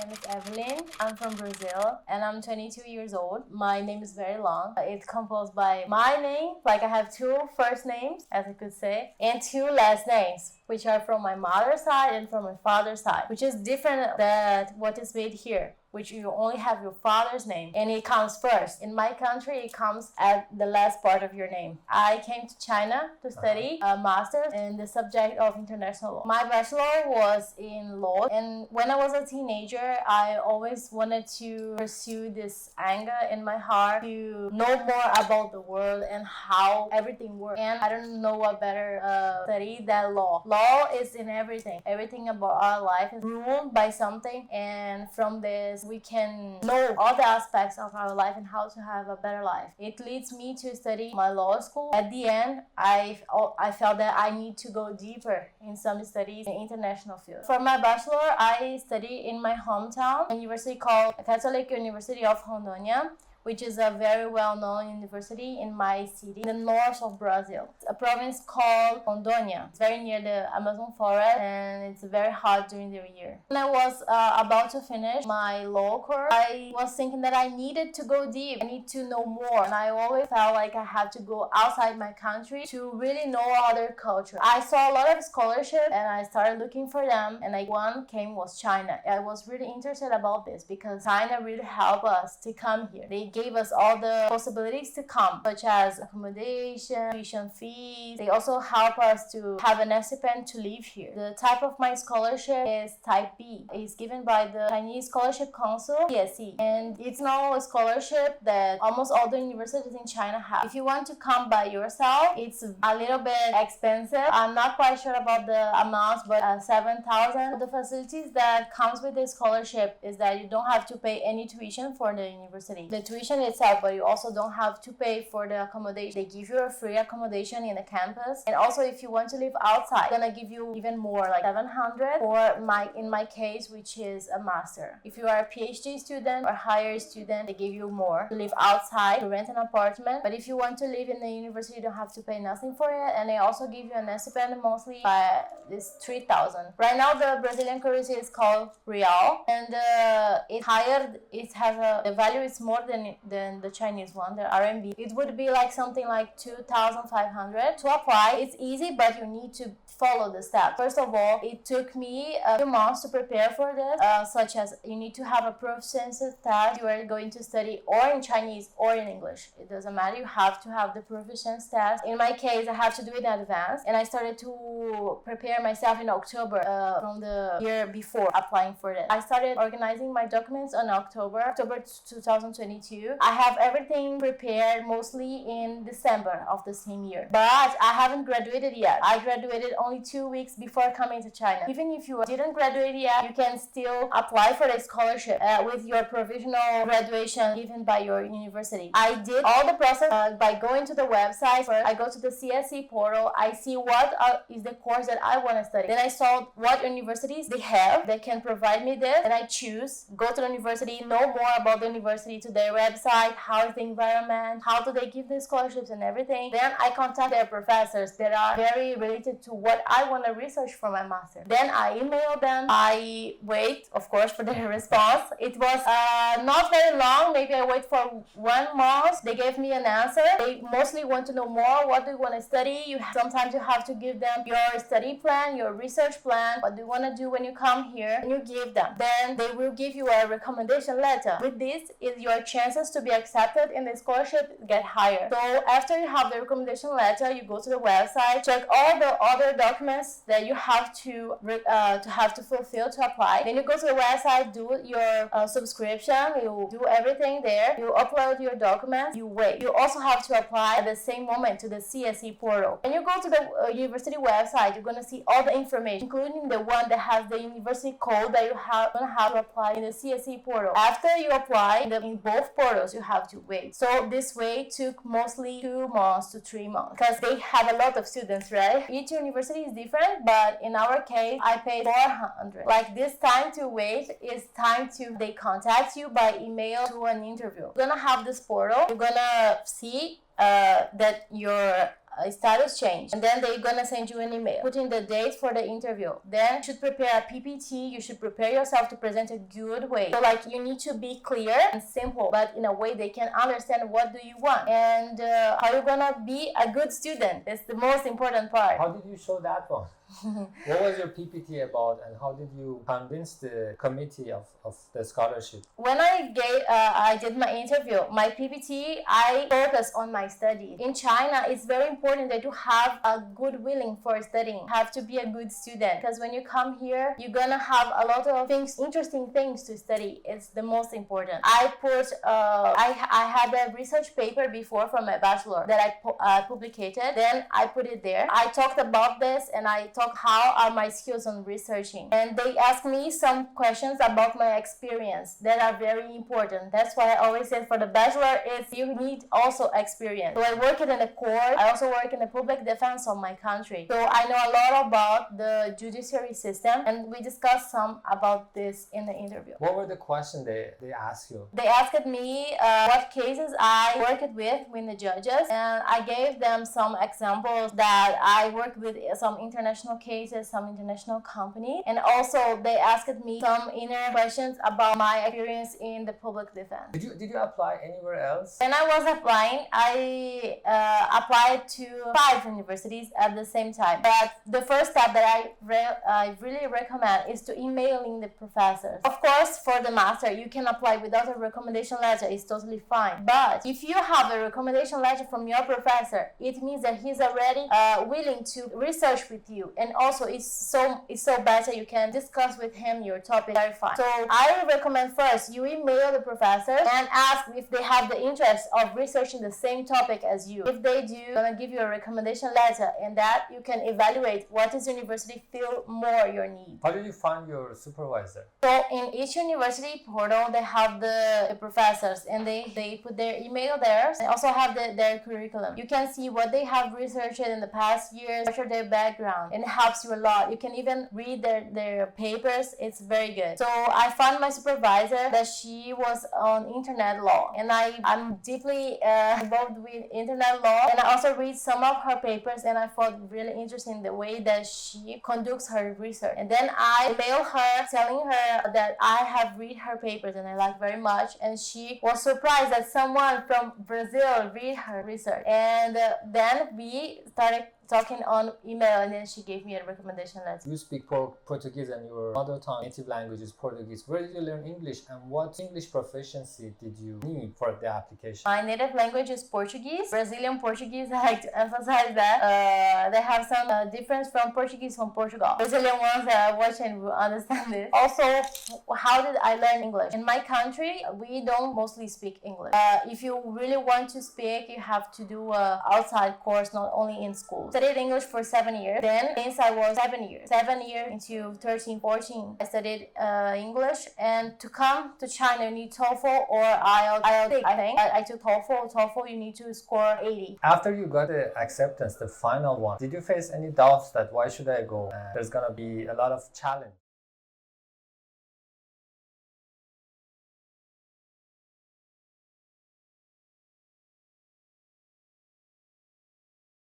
name is Evellyn. I'm from Brazil and I'm 22 years old. My name is very long. It's composed by my name, like I have two first names, as I could say, and two last names, which are from my mother's side and from my father's side, which is different than what is made here, which you only have your father's name and it comes first. In my country, it comes at the last part of your name. I came to China to study a master's in the subject of international law. My bachelor was in law, and when I was a teenager, I always wanted to pursue this anger in my heart to know more about the world and how everything works. And I don't know what better study than law. Law is in everything. Everything about our life is ruled by something, and from this we can know all the aspects of our life and how to have a better life. It leads me to study my law school. At the end, I felt that I need to go deeper in some studies in international field. For my bachelor, I study in my hometown, a university called Catholic University of Rondônia, which is a very well-known university in my city, in the north of Brazil. It's a province called Rondônia. It's very near the Amazon forest and it's very hot during the year. When I was about to finish my law course, I was thinking that I needed to go deep. I need to know more. And I always felt like I had to go outside my country to really know other culture. I saw a lot of scholarships and I started looking for them, and one came was China. I was really interested about this because China really helped us to come here. They gave us all the possibilities to come, such as accommodation, tuition fees. They also help us to have an stipend to live here. The type of my scholarship is type B. It's given by the Chinese Scholarship Council, CSC, and it's now a scholarship that almost all the universities in China have. If you want to come by yourself, it's a little bit expensive. I'm not quite sure about the amounts, but 7,000. The facilities that comes with this scholarship is that you don't have to pay any tuition for the university. The tuition itself, but you also don't have to pay for the accommodation. They give you a free accommodation in the campus, and also if you want to live outside, they're gonna give you even more, like 700 for in my case, which is a master. If you are a PhD student or higher student, they give you more to live outside, to rent an apartment. But if you want to live in the university, you don't have to pay nothing for it, and they also give you a stipend monthly by this 3,000. Right now, the Brazilian currency is called real, and it's higher. It has the value is more than the Chinese one, the RMB. It would be like something like 2,500. To apply, it's easy, but you need to follow the steps. First of all, it took me a few months to prepare for this, such as you need to have a proficiency test. You are going to study or in Chinese or in English. It doesn't matter. You have to have the proficiency test. In my case, I have to do it in advance, and I started to prepare myself in October from the year before applying for it. I started organizing my documents on October 2022. I have everything prepared mostly in December of the same year, but I haven't graduated yet. I graduated only 2 weeks before coming to China. Even if you didn't graduate yet, you can still apply for the scholarship with your provisional graduation given by your university. I did all the process by going to the website. First, I go to the CSC portal. I see what is the course that I want to study. Then I saw what universities they have that can provide me this, and I choose, go to the university, know more about the university, to their website, how is the environment, how do they give the scholarships and everything. Then I contact their professors that are very related to what I want to research for my master. Then I email them. I wait, of course, for their response. It was not very long. Maybe I wait for 1 month. They gave me an answer. They mostly want to know more. What do you want to study? Sometimes you have to give them your study plan, your research plan. What do you want to do when you come here? And you give them. Then they will give you a recommendation letter. With this, your chances to be accepted in the scholarship get higher. So after you have the recommendation letter, you go to the website, check all the other documents that you have to fulfill to apply. Then you go to the website, do your subscription, you do everything there, you upload your documents, you wait. You also have to apply at the same moment to the CSE portal. When you go to the university website, you're gonna see all the information, including the one that has the university code that gonna have to apply in the CSE portal. After you apply in both portals, you have to wait. So this way took mostly 2 months to 3 months because they have a lot of students, right? Each university is different, but in our case, I paid 400. Like this time to wait is time to they contact you by email to an interview. You're gonna have this portal. You're gonna see that your status change, and then they're gonna send you an email putting the date for the interview. Then you should prepare a PPT. You should prepare yourself to present a good way. So like you need to be clear and simple, but in a way they can understand what do you want and how you're gonna be a good student. That's the most important part. How did you show that one? What was your PPT about, and how did you convince the committee of the scholarship? When I did my interview, my PPT, I focused on my studies. In China, it's very important that you have a good willing for studying. You have to be a good student, because when you come here, you're gonna have a lot of things, interesting things to study. It's the most important. I had a research paper before from my bachelor that I published. Then I put it there. I talked about this, and I talked how are my skills on researching, and they asked me some questions about my experience that are very important. That's why I always say for the bachelor is you need also experience. So I work in the court. I also work in the public defense of my country, so I know a lot about the judiciary system, and we discussed some about this in the interview. What were the questions they asked you? They asked me what cases I worked with the judges, and I gave them some examples that I worked with some international cases, some international companies, and also they asked me some inner questions about my experience in the public defense. Did you apply anywhere else? When I was applying, I applied to 5 universities at the same time. But the first step that I really recommend is to emailing the professors. Of course, for the master, you can apply without a recommendation letter. It's totally fine. But if you have a recommendation letter from your professor, it means that he's already willing to research with you. And also, it's so better you can discuss with him your topic very fine. So I recommend first you email the professor and ask if they have the interest of researching the same topic as you. If they do, I'm gonna give you a recommendation letter, and that you can evaluate what is university feel more your need. How did you find your supervisor? So in each university portal, they have the professors, and they put their email there. They also have their curriculum. You can see what they have researched in the past years, their background, and it helps you a lot. You can even read their papers. It's very good. So I found my supervisor that she was on internet law, and I'm deeply involved with internet law, and I also read some of her papers, and I thought really interesting the way that she conducts her research. And then I mailed her telling her that I have read her papers and I like very much, and she was surprised that someone from Brazil read her research. And then we started talking on email, and then she gave me a recommendation letter. You speak Portuguese, and your mother tongue, native language is Portuguese. Where did you learn English, and what English proficiency did you need for the application? My native language is Portuguese, Brazilian Portuguese. I like to emphasize that. They have some difference from Portuguese from Portugal. Brazilian ones that are watching will understand this. Also, how did I learn English? In my country, we don't mostly speak English. If you really want to speak, you have to do an outside course, not only in school. Studied English for 7 years. Then since I was 7 years into 13, 14, I studied English. And to come to China, you need TOEFL or IELTS. I think I took TOEFL. TOEFL, you need to score 80. After you got the acceptance, the final one, did you face any doubts that why should I go? There's gonna be a lot of challenge.